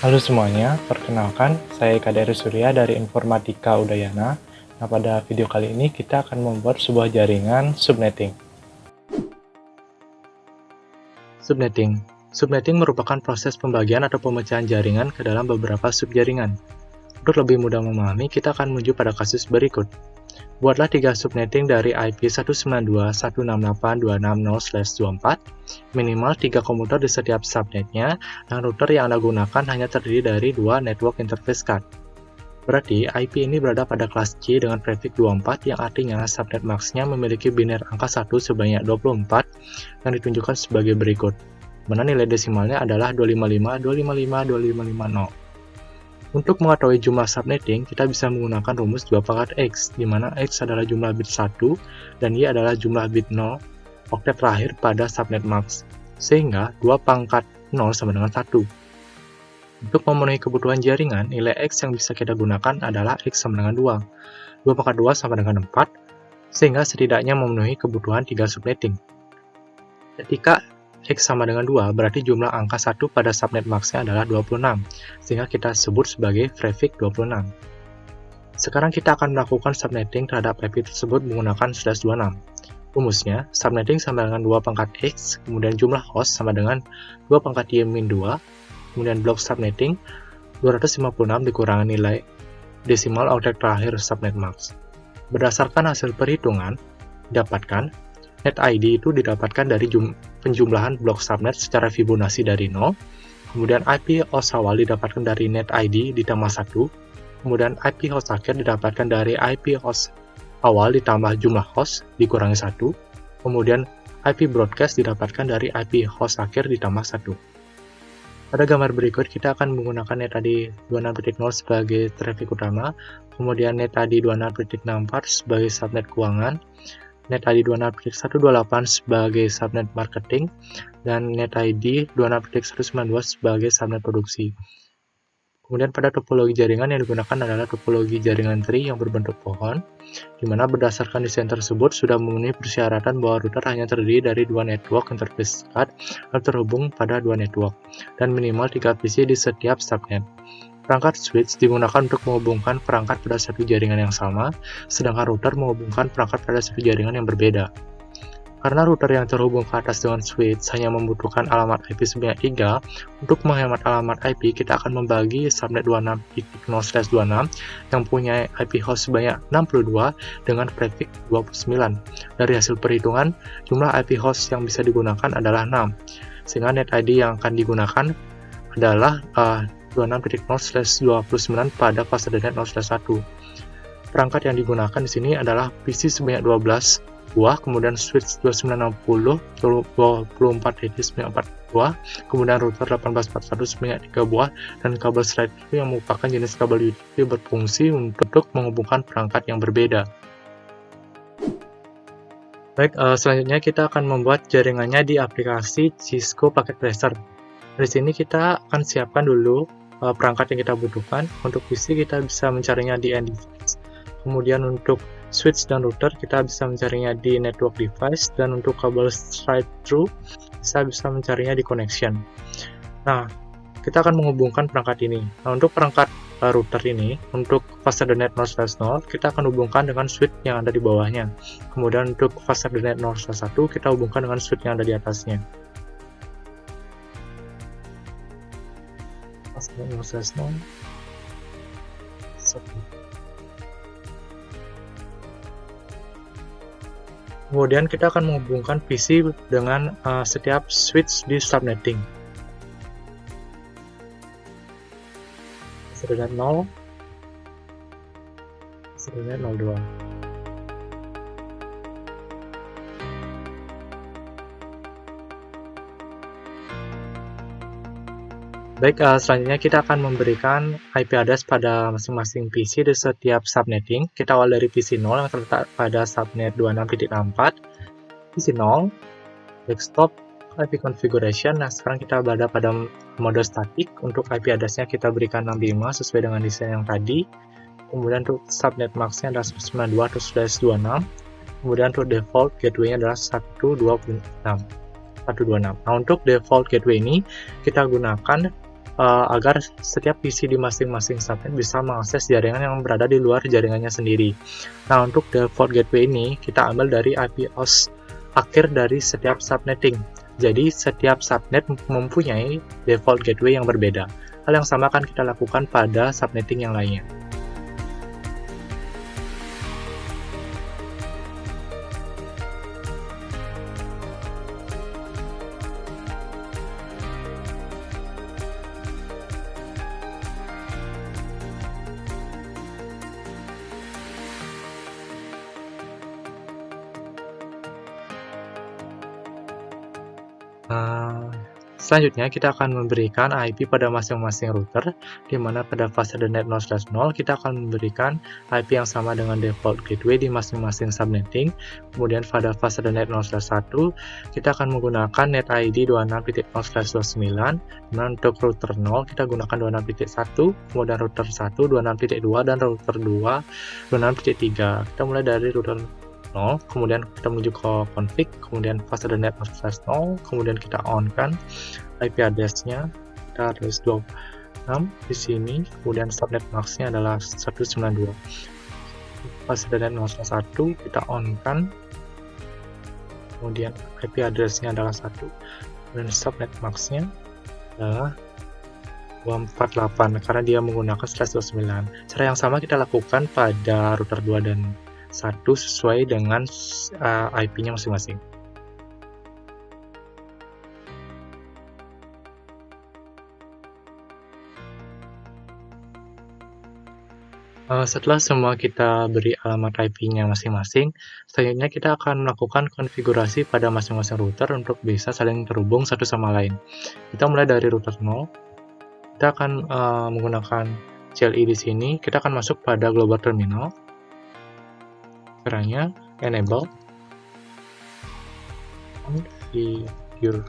Halo semuanya, perkenalkan saya Kaderi Surya dari Informatika Udayana. Nah, pada video kali ini kita akan membuat sebuah jaringan subnetting. Subnetting merupakan proses pembagian atau pemecahan jaringan ke dalam beberapa subjaringan. Untuk lebih mudah memahami, kita akan menuju pada kasus berikut. Buatlah 3 subnetting dari IP 192.168.260/24, minimal 3 komuter di setiap subnetnya, dan router yang Anda gunakan hanya terdiri dari 2 network interface card. Berarti IP ini berada pada kelas C dengan prefix 24, yang artinya subnet max-nya memiliki biner angka 1 sebanyak 24 yang ditunjukkan sebagai berikut, mana nilai desimalnya adalah 255.255.255.0. Untuk mengetahui jumlah subnetting, kita bisa menggunakan rumus 2 pangkat X, di mana X adalah jumlah bit 1 dan Y adalah jumlah bit 0 oktet terakhir pada subnet max, sehingga 2 pangkat 0 sama dengan 1. Untuk memenuhi kebutuhan jaringan, nilai X yang bisa kita gunakan adalah X sama dengan 2. 2 pangkat 2 sama dengan 4, sehingga setidaknya memenuhi kebutuhan 3 subnetting. Ketika X sama dengan 2, berarti jumlah angka 1 pada subnet max-nya adalah 26, sehingga kita sebut sebagai prefix 26. Sekarang kita akan melakukan subnetting terhadap IP tersebut menggunakan /26. Rumusnya, subnetting sama dengan 2 pangkat X, kemudian jumlah host sama dengan 2 pangkat Y-2, kemudian blok subnetting 256 dikurangi nilai desimal oktet terakhir subnet max. Berdasarkan hasil perhitungan, didapatkan net ID itu didapatkan dari penjumlahan blok subnet secara Fibonacci dari 0, kemudian IP host awal didapatkan dari net ID ditambah 1, kemudian IP host akhir didapatkan dari IP host awal ditambah jumlah host dikurangi 1, kemudian IP broadcast didapatkan dari IP host akhir ditambah 1. Pada gambar berikut, kita akan menggunakan net ID 26.0 sebagai traffic utama, kemudian net ID 26.64 sebagai subnet keuangan, net ID 26.128 sebagai subnet marketing, dan net ID 26.192 sebagai subnet produksi. Kemudian pada topologi jaringan yang digunakan adalah topologi jaringan tree yang berbentuk pohon, di mana berdasarkan desain tersebut sudah memenuhi persyaratan bahwa router hanya terdiri dari 2 network interface card yang terhubung pada 2 network, dan minimal 3 PC di setiap subnet. Perangkat switch digunakan untuk menghubungkan perangkat pada satu jaringan yang sama, sedangkan router menghubungkan perangkat pada satu jaringan yang berbeda. Karena router yang terhubung ke atas dengan switch hanya membutuhkan alamat IP sebanyak 3, untuk menghemat alamat IP, kita akan membagi subnet 26.0/26 yang punya IP host sebanyak 62 dengan prefix 29. Dari hasil perhitungan, jumlah IP host yang bisa digunakan adalah 6, sehingga net ID yang akan digunakan adalah 26.0/29 pada fase net 0/1. Perangkat yang digunakan di sini adalah PC sebanyak 12 buah, kemudian switch 2960 24 edge sebanyak 4 buah, kemudian router 1841 sebanyak 3 buah, dan kabel slide yang merupakan jenis kabel UDP berfungsi untuk menghubungkan perangkat yang berbeda. Baik, selanjutnya kita akan membuat jaringannya di aplikasi Cisco Packet Tracer. Di sini kita akan siapkan dulu perangkat yang kita butuhkan. Untuk PC kita bisa mencarinya di end device. Kemudian untuk switch dan router kita bisa mencarinya di network device, dan untuk kabel straight through kita bisa mencarinya di connection. Nah, kita akan menghubungkan perangkat ini. Nah, untuk perangkat router ini, untuk fase net 0/0 kita akan hubungkan dengan switch yang ada di bawahnya. Kemudian untuk fase net 0/1 kita hubungkan dengan switch yang ada di atasnya. Fase net 0/0 Kemudian kita akan menghubungkan PC dengan setiap switch di subnetting. Subnet 0, subnet 02. Baik, selanjutnya kita akan memberikan IP address pada masing-masing PC di setiap subnetting. Kita awal dari PC 0 yang terletak pada subnet 26.64. PC 0, desktop, IP configuration. Nah, sekarang kita berada pada mode static. Untuk IP address-nya kita berikan 65 sesuai dengan desain yang tadi. Kemudian untuk subnet max-nya adalah 192.1/26. Kemudian untuk default gateway-nya adalah 126. Nah, untuk default gateway ini kita gunakan agar setiap PC di masing-masing subnet bisa mengakses jaringan yang berada di luar jaringannya sendiri. Nah, untuk default gateway ini kita ambil dari IP host akhir dari setiap subnetting. Jadi, setiap subnet mempunyai default gateway yang berbeda. Hal yang sama akan kita lakukan pada subnetting yang lainnya. Selanjutnya, kita akan memberikan IP pada masing-masing router, di mana pada fase net 0/0 kita akan memberikan IP yang sama dengan default gateway di masing-masing subnetting. Kemudian pada fase net 0/1 kita akan menggunakan net ID 26.0/29, di mana untuk router 0 kita gunakan 26.1, kemudian router 1 26.2 dan router 2 26.3. Kita mulai dari router 0, kemudian kita menuju ke config, kemudian fase net 0/0, kemudian kita on kan IP address-nya, kita address 26 di sini, kemudian subnet max-nya adalah 192. Fase net 0/1 kita on kan, kemudian IP address-nya adalah 1, dan subnet max-nya adalah 248 karena dia menggunakan /29. Cara yang sama kita lakukan pada router 2 dan 1 sesuai dengan IP-nya masing-masing. Setelah semua kita beri alamat IP-nya masing-masing, selanjutnya kita akan melakukan konfigurasi pada masing-masing router untuk bisa saling terhubung satu sama lain. Kita mulai dari router 0, kita akan menggunakan CLI di sini, kita akan masuk pada global terminal. Caranya enable configure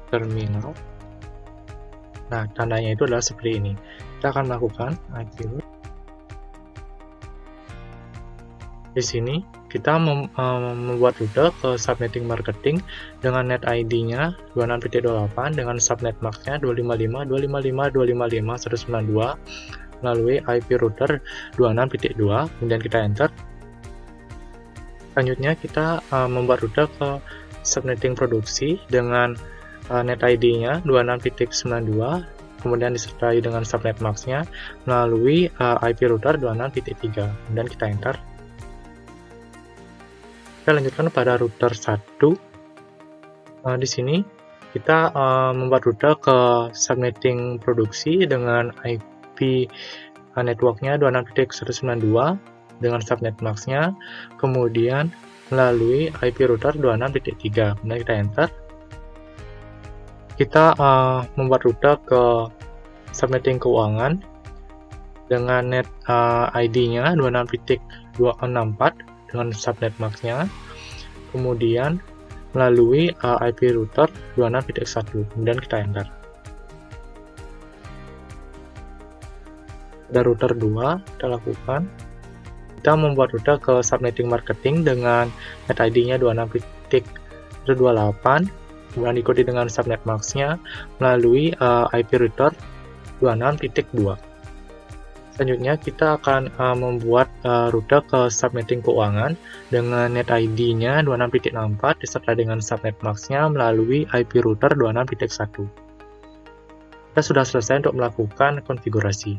terminal. Nah, tandanya itu adalah seperti ini. Kita akan melakukan IP root. Di sini kita membuat rute ke subnetting marketing dengan net ID-nya 26.28 dengan subnet max-nya 255 255 255 192 melalui IP router 26.2, kemudian kita enter. Selanjutnya kita membuat rute ke subnetting produksi dengan net ID-nya 26.92, kemudian disertai dengan subnet max-nya melalui IP router 26.3, kemudian kita enter. Kita lanjutkan pada router 1. Di sini kita membuat rute ke subnetting produksi dengan IP network-nya 26.192 dengan subnet max-nya, kemudian melalui IP router 26.3, kemudian kita enter. Kita membuat rute ke subnetting keuangan dengan net ID-nya 26.264 dengan subnet max-nya, kemudian melalui IP router 26.1, kemudian kita enter. Pada router 2 kita lakukan, kita membuat rute ke subnetting marketing dengan net ID-nya 26.28, kemudian diikuti dengan subnet max-nya melalui IP router 26.2. Selanjutnya kita akan membuat rute ke subnetting keuangan dengan net ID-nya 26.64 disertai dengan subnet max-nya melalui IP router 26.1. Kita sudah selesai untuk melakukan konfigurasi.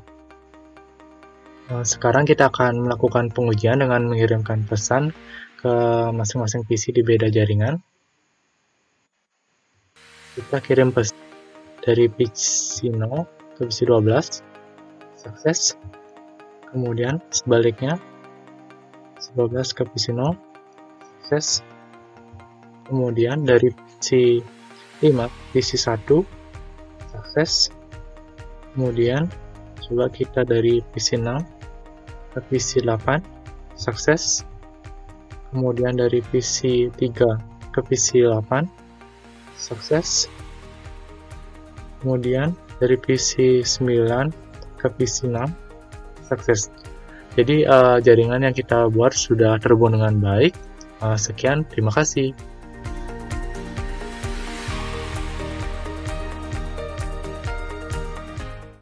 Sekarang kita akan melakukan pengujian dengan mengirimkan pesan ke masing-masing PC di beda jaringan. Kita kirim pesan dari PC 0 ke PC 12, sukses. Kemudian sebaliknya 12 ke PC 0, sukses. Kemudian dari PC 5 ke PC 1, sukses. Kemudian coba kita dari PC 6 ke PC 8, sukses. Kemudian dari PC 3 ke PC 8, sukses. Kemudian dari PC 9 ke PC 6, sukses. Jadi jaringan yang kita buat sudah terhubung dengan baik. Sekian, terima kasih.